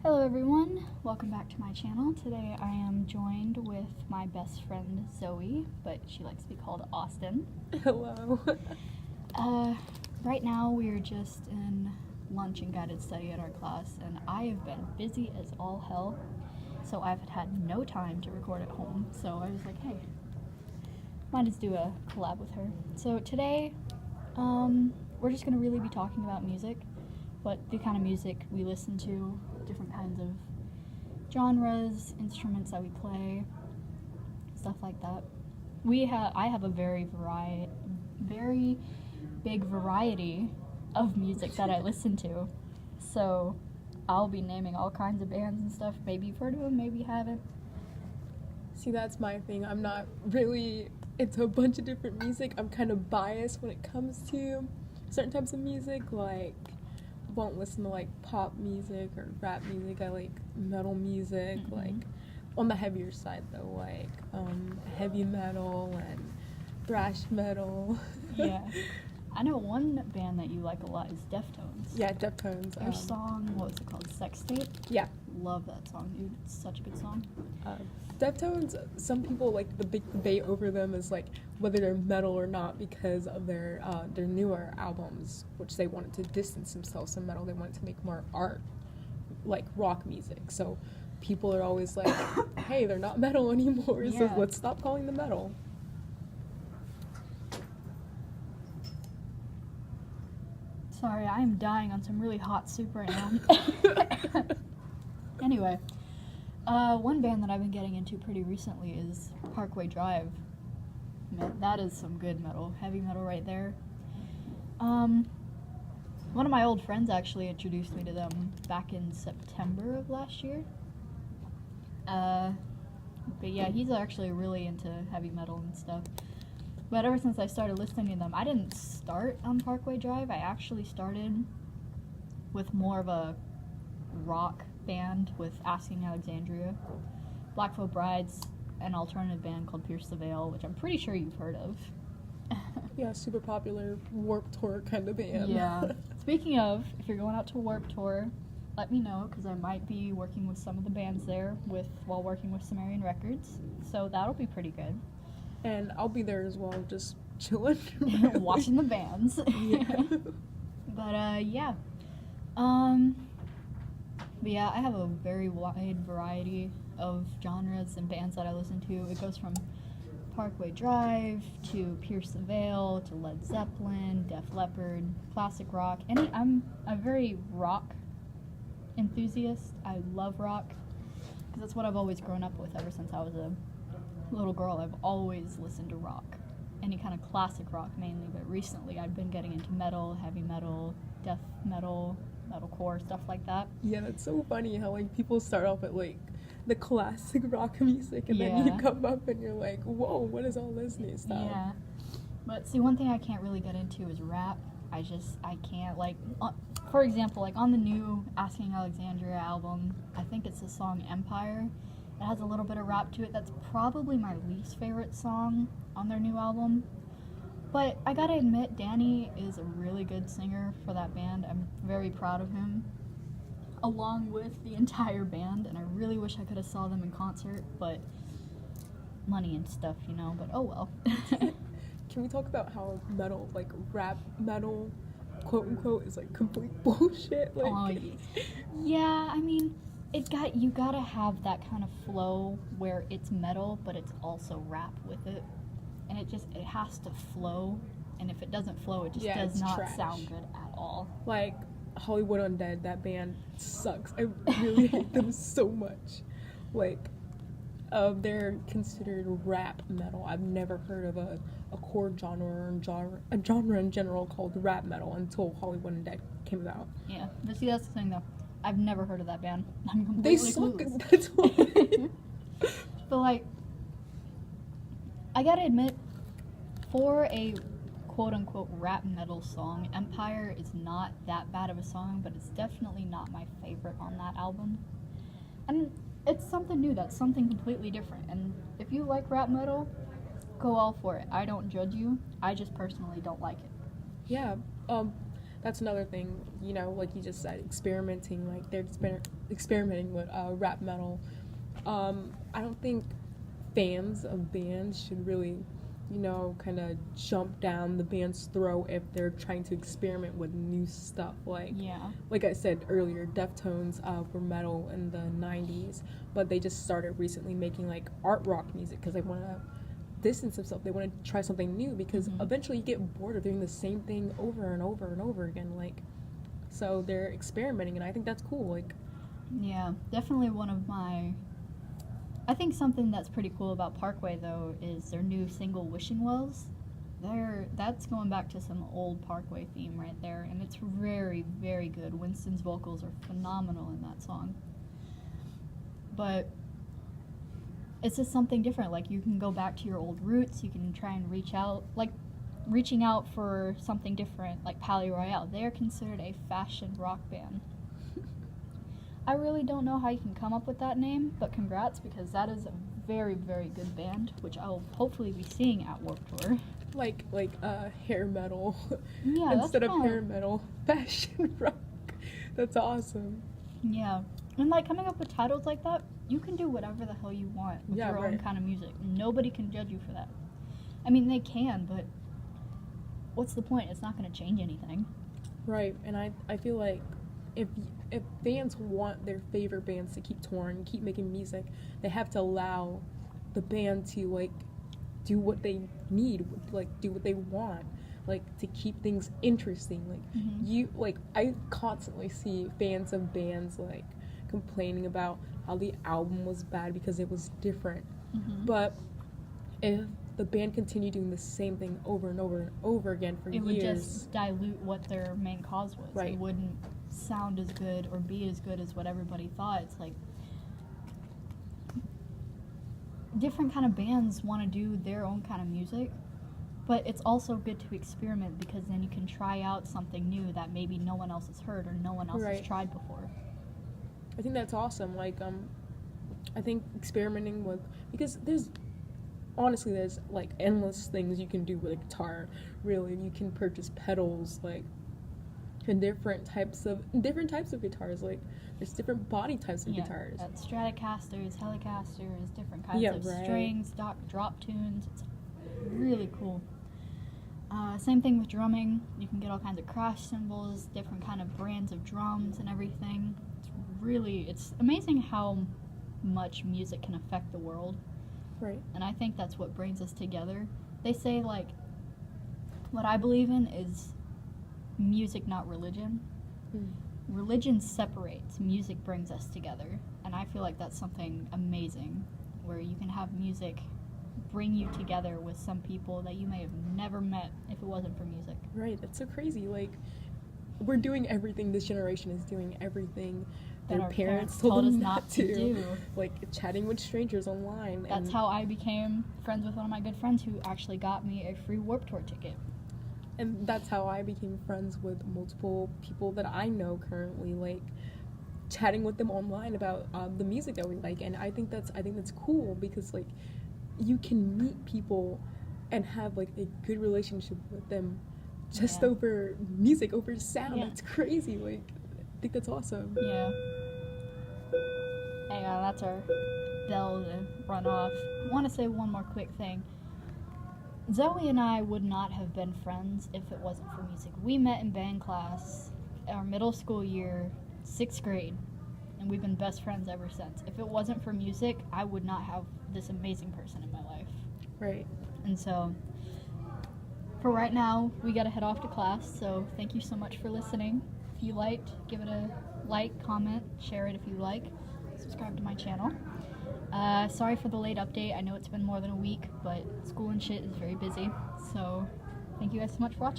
Hello everyone, welcome back to my channel. Today I am joined with my best friend Zoe, but she likes to be called Austin. Hello. Right now we are just in lunch and guided study at our class, and I have been busy as all hell, so I've had no time to record at home. So I was like, hey, might just do a collab with her. So today, we're just gonna really be talking about music, what the kind of music we listen to, different kinds of genres, instruments that we play, stuff like that. I have a very big variety of music that I listen to, so I'll be naming all kinds of bands and stuff. Maybe you've heard of them, maybe you haven't. See, that's my thing. I'm not really into a bunch of different music. I'm kind of biased when it comes to certain types of music. Like, won't listen to like pop music or rap music. I like metal music. Mm-hmm. Like on the heavier side though, like heavy metal and thrash metal. Yeah. I know one band that you like a lot is Deftones. Yeah, Deftones. Their song, what was it called? Sex Tape? Yeah. Love that song, dude. It's such a good song. Deftones, some people, like, the big debate over them is, like, whether they're metal or not because of their newer albums, which they wanted to distance themselves from metal. They wanted to make more art, like, rock music. So people are always like, hey, they're not metal anymore, Yeah. so let's stop calling them metal. Sorry, I am dying on some really hot soup right now. Anyway, one band that I've been getting into pretty recently is Parkway Drive. Man, that is some good metal, heavy metal right there. One of my old friends actually introduced me to them back in September of last year. But yeah, he's actually really into heavy metal and stuff. But ever since I started listening to them, I didn't start on Parkway Drive. I actually started with more of a rock band with Asking Alexandria. Blackfoot Bride's an alternative band called Pierce the Veil, which I'm pretty sure you've heard of. Yeah, super popular Warped Tour kind of band. Yeah. Speaking of, if you're going out to Warped Tour, let me know, because I might be working with some of the bands there while working with Sumerian Records. So that'll be pretty good. And I'll be there as well, just chilling. Watching the bands. Yeah. But yeah. But yeah, I have a very wide variety of genres and bands that I listen to. It goes from Parkway Drive to Pierce the Veil to Led Zeppelin, Def Leppard, classic rock. I'm a very rock enthusiast. I love rock because that's what I've always grown up with ever since I was a little girl. I've always listened to rock, any kind of classic rock mainly, but recently I've been getting into metal, heavy metal, death metal, metalcore, stuff like that. Yeah, it's so funny how like people start off at like the classic rock music and then you come up and you're like, whoa, what is all this new stuff? Yeah, but see, one thing I can't really get into is rap. I can't, like, for example, like on the new Asking Alexandria album, I think it's the song Empire. It has a little bit of rap to it. That's probably my least favorite song on their new album. But I gotta admit, Danny is a really good singer for that band. I'm very proud of him, along with the entire band, and I really wish I could have saw them in concert, but money and stuff, you know, but oh well. Can we talk about how metal, like rap metal, quote unquote, is like complete bullshit? Like, Oh, yeah, I mean, you gotta have that kind of flow where it's metal, but it's also rap with it. And it has to flow, and if it doesn't flow, it just does not sound good at all. Like, Hollywood Undead, that band sucks. I really hate them so much. Like, they're considered rap metal. I've never heard of a chord genre or a genre in general called rap metal until Hollywood Undead came about. Yeah, but see, that's the thing though. I've never heard of that band. I'm They completely suck. clueless. That's why. But like, I gotta admit, for a quote-unquote rap metal song, Empire is not that bad of a song, but it's definitely not my favorite on that album. And it's something new, that's something completely different. And if you like rap metal, go all for it. I don't judge you. I just personally don't like it. Yeah, that's another thing, you know, like you just said, experimenting. Like, they're experimenting with rap metal. I don't think fans of bands should really, kind of jump down the band's throat if they're trying to experiment with new stuff. Yeah. Like I said earlier, Deftones were metal in the 90s, but they just started recently making like art rock music because they want to distance themselves. They want to try something new because eventually you get bored of doing the same thing over and over and over again. So they're experimenting, and I think that's cool. Yeah, definitely one of my... I think something that's pretty cool about Parkway, though, is their new single, Wishing Wells. That's going back to some old Parkway theme right there, and it's very, very good. Winston's vocals are phenomenal in that song. But it's just something different. Like, you can go back to your old roots, you can try and reaching out for something different, like Palais Royale. They are considered a fashion rock band. I really don't know how you can come up with that name, but congrats, because that is a very, very good band, which I'll hopefully be seeing at Warped Tour. Like hair metal. Yeah, instead that's of hair metal, fashion rock. That's awesome. Yeah. And coming up with titles like that, you can do whatever the hell you want with your own kind of music. Nobody can judge you for that. I mean, they can, but what's the point? It's not going to change anything. Right, and I feel like if fans want their favorite bands to keep touring, keep making music, they have to allow the band to do what they need, do what they want, to keep things interesting. I constantly see fans of bands complaining about how the album was bad because it was different. But if the band continued doing the same thing over and over and over again for years, it would just dilute what their main cause was. Right. It wouldn't sound as good or be as good as what everybody thought. It's different kind of bands want to do their own kind of music, but it's also good to experiment, because then you can try out something new that maybe no one else has heard or no one else has tried before. I think that's awesome. I think experimenting with, because there's endless things you can do with a guitar. Really, you can purchase pedals and different types of guitars. There's different body types of guitars. Stratocasters, Helicasters, different kinds of strings, drop tunes. It's really cool. Same thing with drumming. You can get all kinds of crash cymbals, different kind of brands of drums and everything. It's amazing how much music can affect the world. Right. And I think that's what brings us together. They say, what I believe in is music, not religion. Religion separates, music brings us together. And I feel like that's something amazing, where you can have music bring you together with some people that you may have never met if it wasn't for music. Right, that's so crazy. We're doing everything, this generation is doing everything their parents told us not to do. Chatting with strangers online. That's how I became friends with one of my good friends who actually got me a free Warped Tour ticket. And that's how I became friends with multiple people that I know currently, chatting with them online about the music that we like. And I think that's cool, because you can meet people and have a good relationship with them just over music, over sound. Yeah. That's crazy. I think that's awesome. Yeah. Hang on, that's our bell to run off. I want to say one more quick thing. Zoe and I would not have been friends if it wasn't for music. We met in band class our middle school year, 6th grade, and we've been best friends ever since. If it wasn't for music, I would not have this amazing person in my life. Right. And so, for right now, we gotta head off to class, so thank you so much for listening. If you liked, give it a like, comment, share it if you like, subscribe to my channel. Sorry for the late update. I know it's been more than a week, but school and shit is very busy. So, thank you guys so much for watching.